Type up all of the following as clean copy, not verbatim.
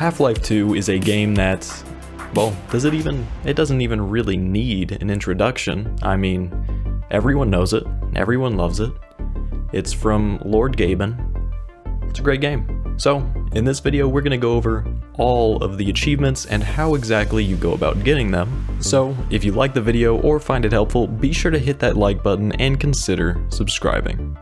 Half-Life 2 is a game that, well, it doesn't even really need an introduction. I mean, everyone knows it, everyone loves it. It's from Lord Gaben. It's a great game. So, in this video we're going to go over all of the achievements and how exactly you go about getting them. So, if you like the video or find it helpful, be sure to hit that like button and consider subscribing.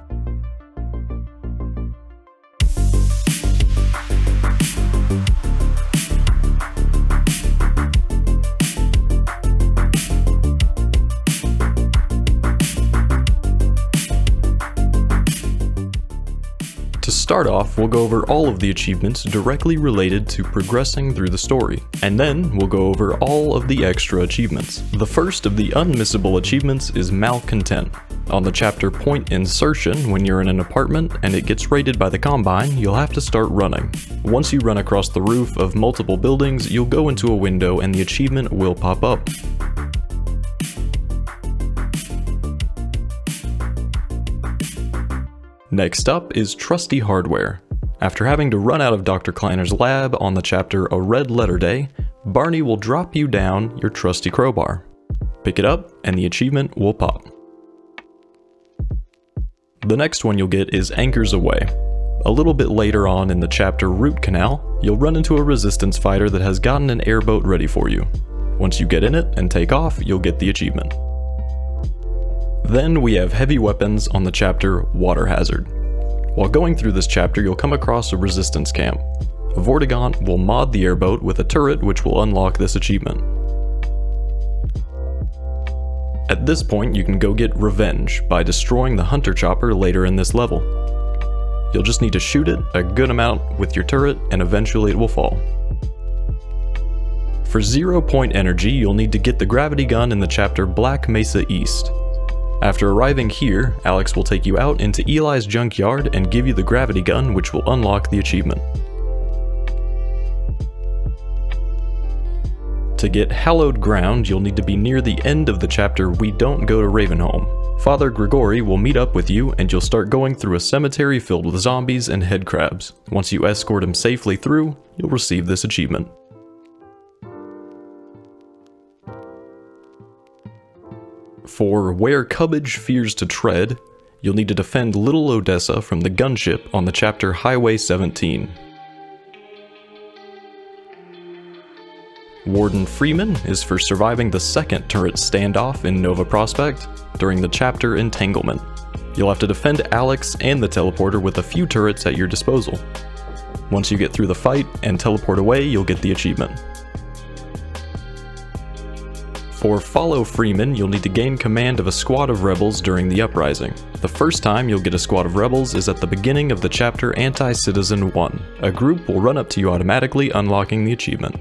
To start off, we'll go over all of the achievements directly related to progressing through the story, and then we'll go over all of the extra achievements. The first of the unmissable achievements is Malcontent. On the chapter Point Insertion, when you're in an apartment and it gets raided by the Combine, you'll have to start running. Once you run across the roof of multiple buildings, you'll go into a window and the achievement will pop up. Next up is Trusty Hardware. After having to run out of Dr. Kleiner's lab on the chapter A Red Letter Day, Barney will drop you down your trusty crowbar. Pick it up and the achievement will pop. The next one you'll get is Anchors Aweigh. A little bit later on in the chapter Root Canal, you'll run into a resistance fighter that has gotten an airboat ready for you. Once you get in it and take off, you'll get the achievement. Then we have Heavy Weapons on the chapter Water Hazard. While going through this chapter, you'll come across a resistance camp. A Vorticough will mod the airboat with a turret which will unlock this achievement. At this point, you can go get revenge by destroying the Hunter Chopper later in this level. You'll just need to shoot it a good amount with your turret and eventually it will fall. For 0 point energy, you'll need to get the gravity gun in the chapter Black Mesa East. After arriving here, Alex will take you out into Eli's junkyard and give you the gravity gun, which will unlock the achievement. To get Hallowed Ground, you'll need to be near the end of the chapter We Don't Go to Ravenholm. Father Grigori will meet up with you and you'll start going through a cemetery filled with zombies and head crabs. Once you escort him safely through, you'll receive this achievement. For Where Cubbage Fears to Tread, you'll need to defend Little Odessa from the gunship on the chapter Highway 17. Warden Freeman is for surviving the second turret standoff in Nova Prospect during the chapter Entanglement. You'll have to defend Alex and the teleporter with a few turrets at your disposal. Once you get through the fight and teleport away, you'll get the achievement. For Follow Freeman, you'll need to gain command of a squad of rebels during the uprising. The first time you'll get a squad of rebels is at the beginning of the chapter Anti-Citizen 1. A group will run up to you automatically, unlocking the achievement.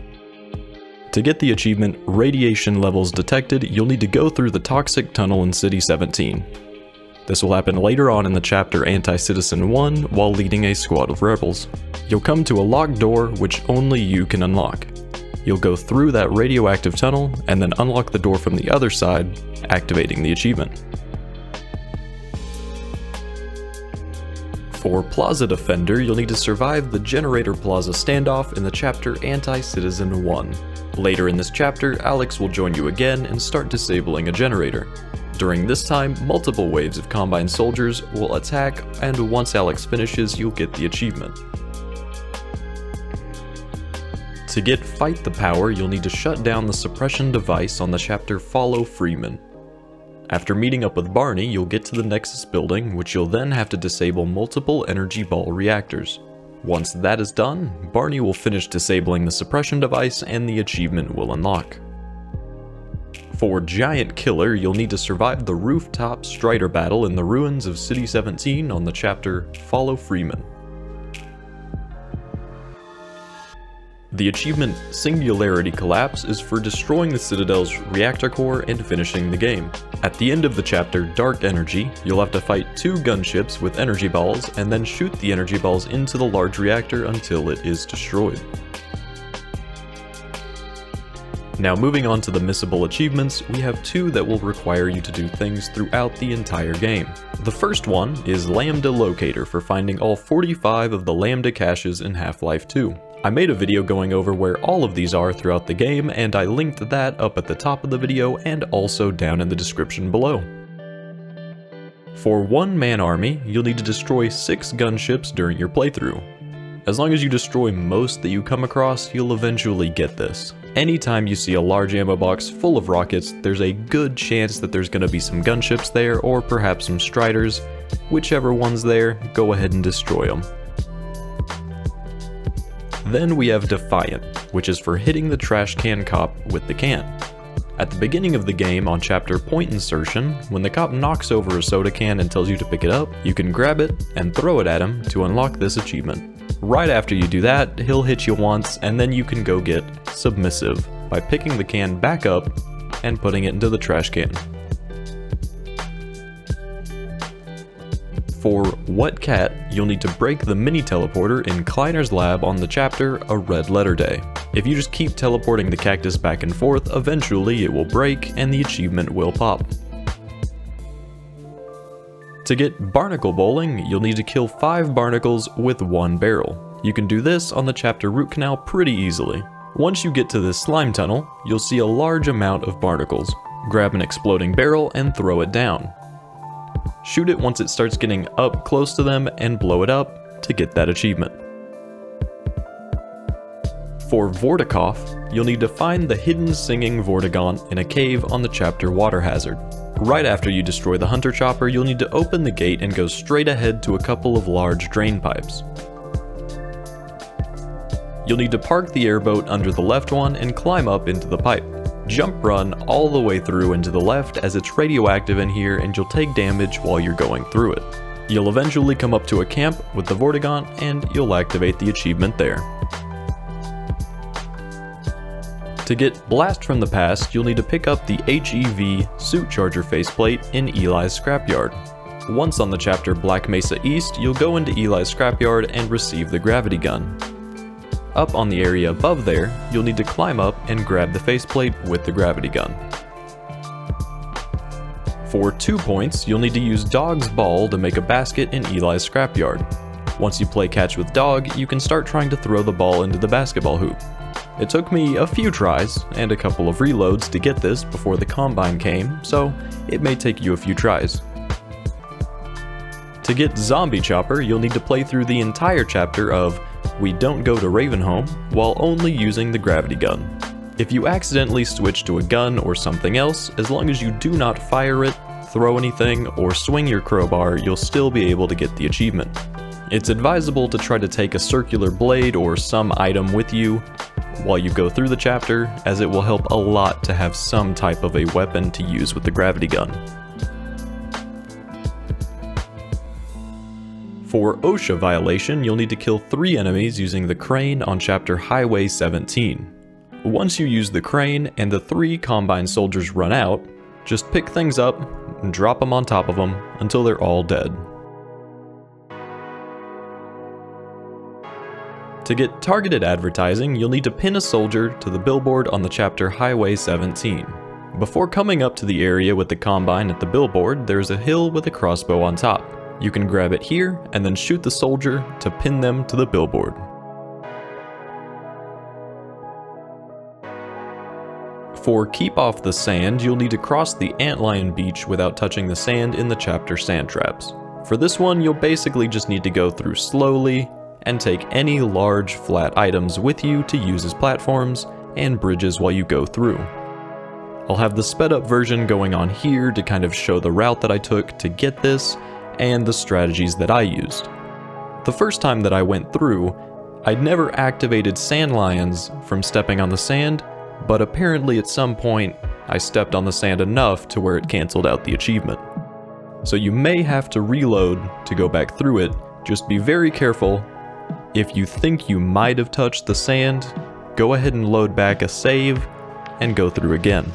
To get the achievement Radiation Levels Detected, you'll need to go through the toxic tunnel in City 17. This will happen later on in the chapter Anti-Citizen 1 while leading a squad of rebels. You'll come to a locked door which only you can unlock. You'll go through that radioactive tunnel and then unlock the door from the other side, activating the achievement. For Plaza Defender, you'll need to survive the Generator Plaza standoff in the chapter Anti-Citizen 1. Later in this chapter, Alex will join you again and start disabling a generator. During this time, multiple waves of Combine soldiers will attack, and once Alex finishes, you'll get the achievement. To get Fight the Power, you'll need to shut down the suppression device on the chapter Follow Freeman. After meeting up with Barney, you'll get to the Nexus building, which you'll then have to disable multiple energy ball reactors. Once that is done, Barney will finish disabling the suppression device and the achievement will unlock. For Giant Killer, you'll need to survive the rooftop Strider battle in the ruins of City 17 on the chapter Follow Freeman. The achievement Singularity Collapse is for destroying the Citadel's reactor core and finishing the game. At the end of the chapter Dark Energy, you'll have to fight 2 gunships with energy balls and then shoot the energy balls into the large reactor until it is destroyed. Now moving on to the missable achievements, we have 2 that will require you to do things throughout the entire game. The first one is Lambda Locator for finding all 45 of the Lambda caches in Half-Life 2. I made a video going over where all of these are throughout the game, and I linked that up at the top of the video and also down in the description below. For one man army, you'll need to destroy 6 gunships during your playthrough. As long as you destroy most that you come across, you'll eventually get this. Anytime you see a large ammo box full of rockets, there's a good chance that there's going to be some gunships there, or perhaps some striders. Whichever one's there, go ahead and destroy them. Then we have Defiant, which is for hitting the trash can cop with the can. At the beginning of the game on chapter Point Insertion, when the cop knocks over a soda can and tells you to pick it up, you can grab it and throw it at him to unlock this achievement. Right after you do that, he'll hit you once, and then you can go get Submissive by picking the can back up and putting it into the trash can. For What Cat, you'll need to break the mini teleporter in Kleiner's lab on the chapter A Red Letter Day. If you just keep teleporting the cactus back and forth, eventually it will break and the achievement will pop. To get Barnacle Bowling, you'll need to kill 5 barnacles with 1 barrel. You can do this on the chapter Root Canal pretty easily. Once you get to this slime tunnel, you'll see a large amount of barnacles. Grab an exploding barrel and throw it down. Shoot it once it starts getting up close to them and blow it up to get that achievement. For Vorticough, you'll need to find the hidden singing Vorticough in a cave on the chapter Water Hazard. Right after you destroy the Hunter Chopper, you'll need to open the gate and go straight ahead to a couple of large drain pipes. You'll need to park the airboat under the left one and climb up into the pipe. Jump run all the way through into the left as it's radioactive in here and you'll take damage while you're going through it. You'll eventually come up to a camp with the Vorticough and you'll activate the achievement there. To get Blast from the Past, you'll need to pick up the HEV Suit Charger faceplate in Eli's Scrapyard. Once on the chapter Black Mesa East, you'll go into Eli's Scrapyard and receive the gravity gun. Up on the area above there, you'll need to climb up and grab the faceplate with the gravity gun. For 2 points, you'll need to use Dog's Ball to make a basket in Eli's Scrapyard. Once you play catch with Dog, you can start trying to throw the ball into the basketball hoop. It took me a few tries and a couple of reloads to get this before the Combine came, so it may take you a few tries. To get Zombie Chopper, you'll need to play through the entire chapter of We Don't Go to Ravenholm while only using the gravity gun. If you accidentally switch to a gun or something else, as long as you do not fire it, throw anything, or swing your crowbar, you'll still be able to get the achievement. It's advisable to try to take a circular blade or some item with you while you go through the chapter, as it will help a lot to have some type of a weapon to use with the gravity gun. For OSHA Violation, you'll need to kill 3 enemies using the crane on chapter Highway 17. Once you use the crane and the 3 Combine soldiers run out, just pick things up and drop them on top of them until they're all dead. To get targeted advertising, you'll need to pin a soldier to the billboard on the chapter Highway 17. Before coming up to the area with the Combine at the billboard, there's a hill with a crossbow on top. You can grab it here and then shoot the soldier to pin them to the billboard. For Keep Off the Sand, you'll need to cross the Antlion Beach without touching the sand in the chapter Sand Traps. For this one, you'll basically just need to go through slowly and take any large flat items with you to use as platforms and bridges while you go through. I'll have the sped up version going on here to kind of show the route that I took to get this and the strategies that I used. The first time that I went through, I'd never activated sand lions from stepping on the sand, but apparently at some point I stepped on the sand enough to where it canceled out the achievement. So you may have to reload to go back through it. Just be very careful. If you think you might have touched the sand, go ahead and load back a save and go through again.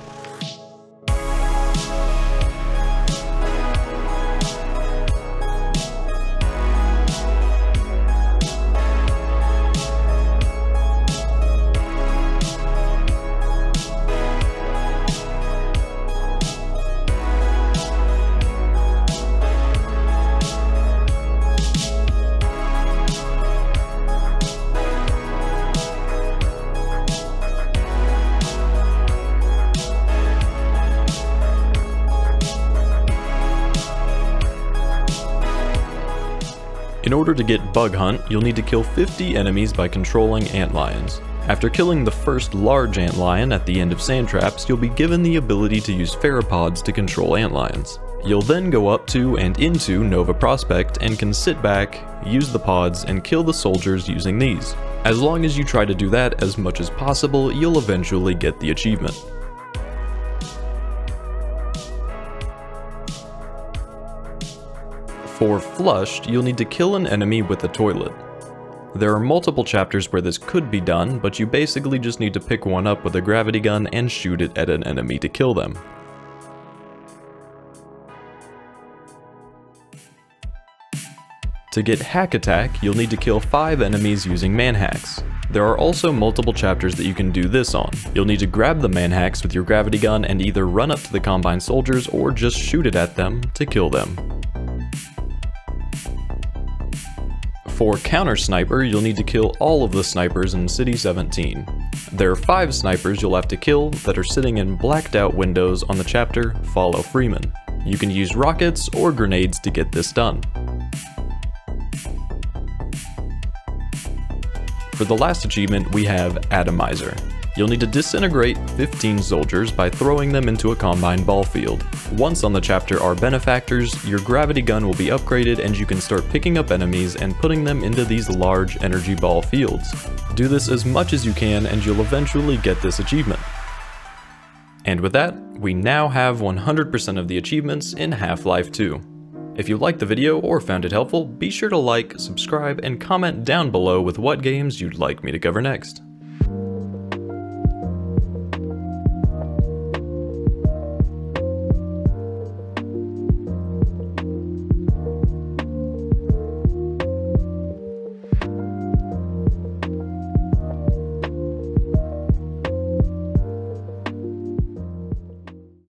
In order to get Bug Hunt, you'll need to kill 50 enemies by controlling antlions. After killing the first large antlion at the end of sand traps, you'll be given the ability to use pheropods to control antlions. You'll then go up to and into Nova Prospect and can sit back, use the pods, and kill the soldiers using these. As long as you try to do that as much as possible, you'll eventually get the achievement. For Flushed, you'll need to kill an enemy with a toilet. There are multiple chapters where this could be done, but you basically just need to pick one up with a gravity gun and shoot it at an enemy to kill them. To get Hack Attack, you'll need to kill 5 enemies using manhacks. There are also multiple chapters that you can do this on. You'll need to grab the manhacks with your gravity gun and either run up to the Combine soldiers or just shoot it at them to kill them. For Counter Sniper, you'll need to kill all of the snipers in City 17. There are 5 snipers you'll have to kill that are sitting in blacked out windows on the chapter Follow Freeman. You can use rockets or grenades to get this done. For the last achievement, we have Atomizer. You'll need to disintegrate 15 soldiers by throwing them into a Combine ball field. Once on the chapter are benefactors, your gravity gun will be upgraded and you can start picking up enemies and putting them into these large energy ball fields. Do this as much as you can and you'll eventually get this achievement. And with that, we now have 100% of the achievements in Half-Life 2. If you liked the video or found it helpful, be sure to like, subscribe, and comment down below with what games you'd like me to cover next.